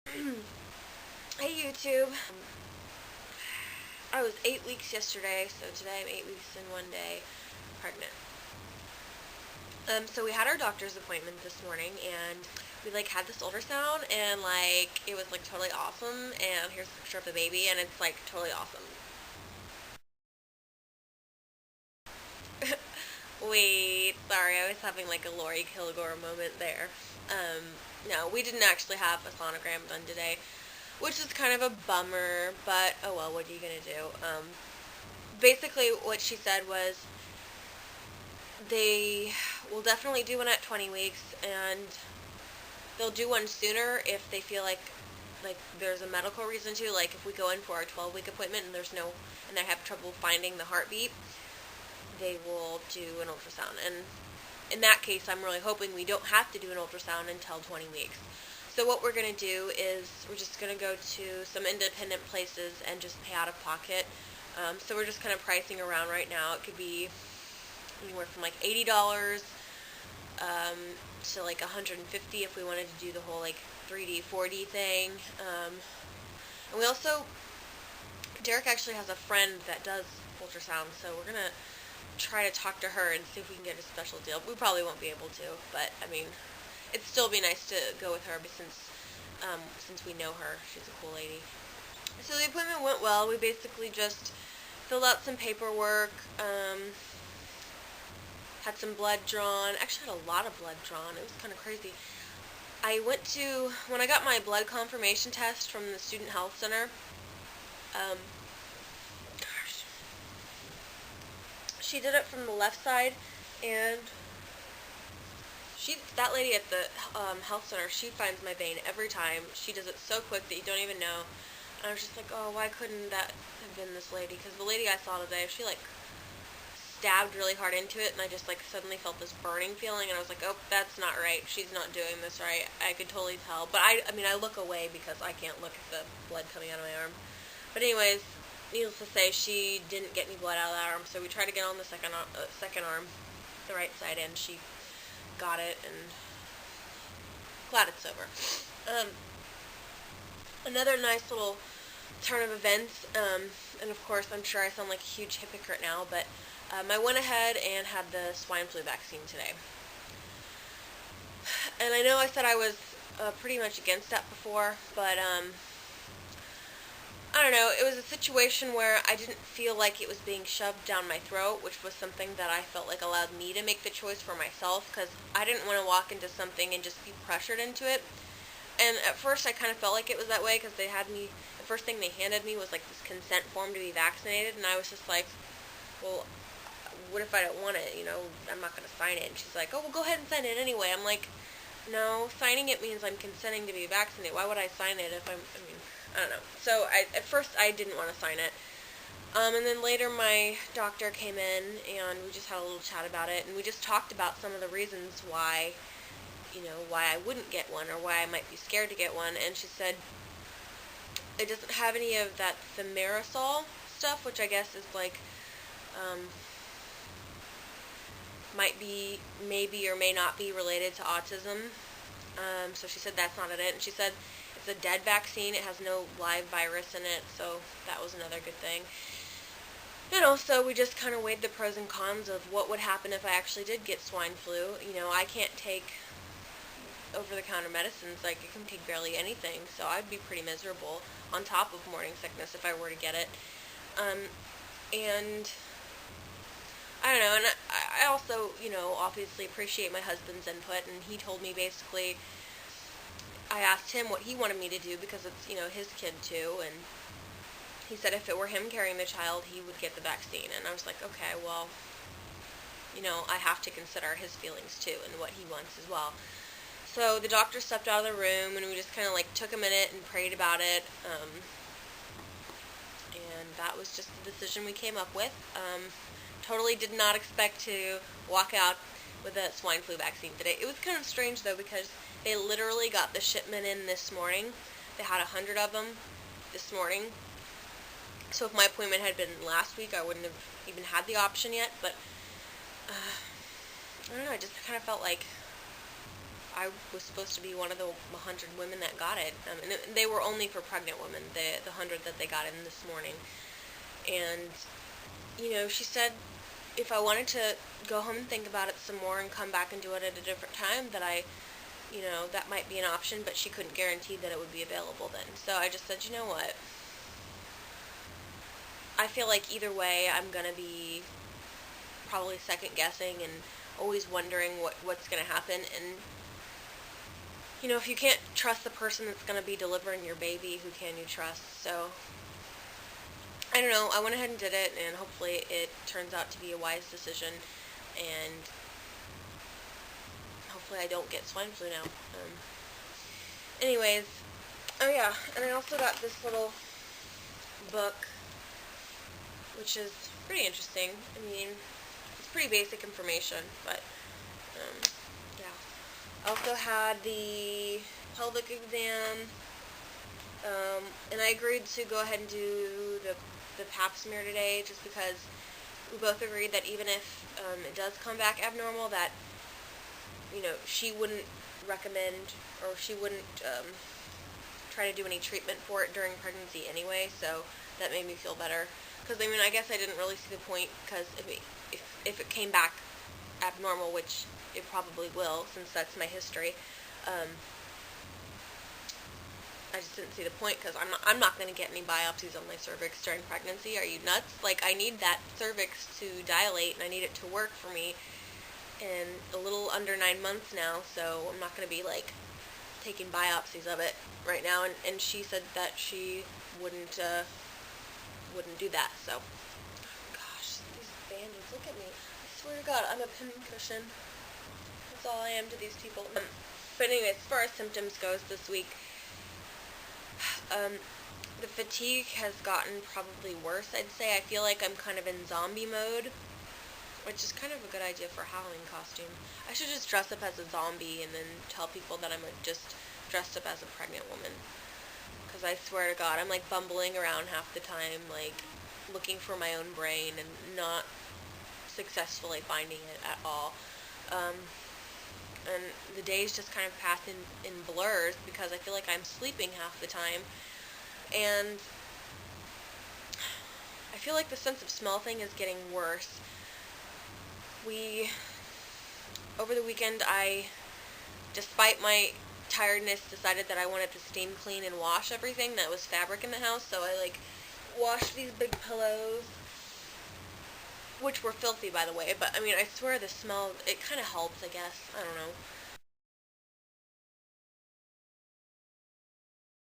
Hey YouTube. I was 8 weeks yesterday, so today I'm 8 weeks and 1 day pregnant. So we had our doctor's appointment this morning, and we had this ultrasound, and it was totally awesome. And here's a picture of the baby, and it's totally awesome. Wait, sorry, I was having a Lori Kilgore moment there. No, we didn't actually have a sonogram done today, which is kind of a bummer, but oh well, what are you gonna do? Basically what she said was they will definitely do one at 20 weeks, and they'll do one sooner if they feel like there's a medical reason to. Like if we go in for our 12-week appointment and they have trouble finding the heartbeat, they will do an ultrasound. And in that case, I'm really hoping we don't have to do an ultrasound until 20 weeks. So what we're going to do is we're just going to go to some independent places and just pay out of pocket. So we're just kind of pricing around right now. It could be anywhere from $80 to $150 if we wanted to do the whole 3D, 4D thing. And we also, Derek actually has a friend that does ultrasound, so we're going to try to talk to her and see if we can get a special deal. We probably won't be able to, but I mean, it'd still be nice to go with her since we know her. She's a cool lady. So the appointment went well. We basically just filled out some paperwork, had some blood drawn. Actually had a lot of blood drawn. It was kind of crazy. When I got my blood confirmation test from the Student Health Center, she did it from the left side, and that lady at the health center, she finds my vein every time. She does it so quick that you don't even know. And I was just like, oh, why couldn't that have been this lady? Because the lady I saw today, she stabbed really hard into it, and I just suddenly felt this burning feeling, and I was like, oh, that's not right. She's not doing this right. I could totally tell. But I look away because I can't look at the blood coming out of my arm. But anyways, needless to say, she didn't get any blood out of that arm, so we tried to get on the second arm, the right side, and she got it, and glad it's over. Another nice little turn of events, and of course, I'm sure I sound like a huge hypocrite now, but I went ahead and had the swine flu vaccine today. And I know I said I was pretty much against that before, but I don't know, it was a situation where I didn't feel like it was being shoved down my throat, which was something that I felt allowed me to make the choice for myself, because I didn't want to walk into something and just be pressured into it. And at first I kind of felt like it was that way, because the first thing they handed me was this consent form to be vaccinated, and I was just like, well, what if I don't want it, I'm not going to sign it. And she's like, oh, well, go ahead and sign it anyway. I'm like, no, signing it means I'm consenting to be vaccinated. Why would I sign it if I don't know. So at first I didn't want to sign it. And then later my doctor came in, and we just had a little chat about it, and we just talked about some of the reasons why I wouldn't get one, or why I might be scared to get one. And she said it doesn't have any of that thimerosal stuff, which I guess is might be, maybe or may not be related to autism. So she said that's not it. And she said it's a dead vaccine. It has no live virus in it, so that was another good thing. So we just kind of weighed the pros and cons of what would happen if I actually did get swine flu. I can't take over-the-counter medicines. It can take barely anything, so I'd be pretty miserable on top of morning sickness if I were to get it. And I don't know, and I also, obviously appreciate my husband's input, and he told me basically, I asked him what he wanted me to do, because it's, his kid too, and he said if it were him carrying the child, he would get the vaccine. And I was like, okay, well, I have to consider his feelings too, and what he wants as well. So the doctor stepped out of the room, and we just kind of took a minute and prayed about it, and that was just the decision we came up with. Totally did not expect to walk out with a swine flu vaccine today. It was kind of strange though, because they literally got the shipment in this morning. They had 100 of them this morning. So if my appointment had been last week, I wouldn't have even had the option yet. But I don't know, I just kind of felt like I was supposed to be one of the 100 women that got it. And they were only for pregnant women, the 100 that they got in this morning. And, she said if I wanted to go home and think about it some more and come back and do it at a different time, that that might be an option, but she couldn't guarantee that it would be available then. So I just said, you know what? I feel like either way I'm going to be probably second guessing and always wondering what's going to happen. And, if you can't trust the person that's going to be delivering your baby, who can you trust? So, I don't know. I went ahead and did it, and hopefully it turns out to be a wise decision, and hopefully I don't get swine flu now. Anyways, oh yeah, and I also got this little book, which is pretty interesting. I mean, it's pretty basic information, but, yeah. I also had the pelvic exam, and I agreed to go ahead and do the pap smear today, just because we both agreed that even if it does come back abnormal, that, she wouldn't recommend, or she wouldn't try to do any treatment for it during pregnancy anyway, so that made me feel better. Because, I guess I didn't really see the point, because if it came back abnormal, which it probably will, since that's my history, I just didn't see the point, because I'm not going to get any biopsies on my cervix during pregnancy. Are you nuts? Like, I need that cervix to dilate, and I need it to work for me in a little under 9 months now, so I'm not going to be, taking biopsies of it right now, and she said that she wouldn't do that, so. Gosh, these bandits, look at me. I swear to God, I'm a pincushion. That's all I am to these people. But anyways, as far as symptoms goes this week, the fatigue has gotten probably worse, I'd say. I feel like I'm kind of in zombie mode, which is kind of a good idea for a Halloween costume. I should just dress up as a zombie and then tell people that I'm just dressed up as a pregnant woman. Because I swear to God, I'm bumbling around half the time, looking for my own brain and not successfully finding it at all. And the days just kind of pass in blurs, because I feel like I'm sleeping half the time. And I feel like the sense of smell thing is getting worse. Over the weekend, despite my tiredness, decided that I wanted to steam clean and wash everything that was fabric in the house, so I washed these big pillows, which were filthy, by the way, but I swear the smell, it kind of helps, I guess, I don't know.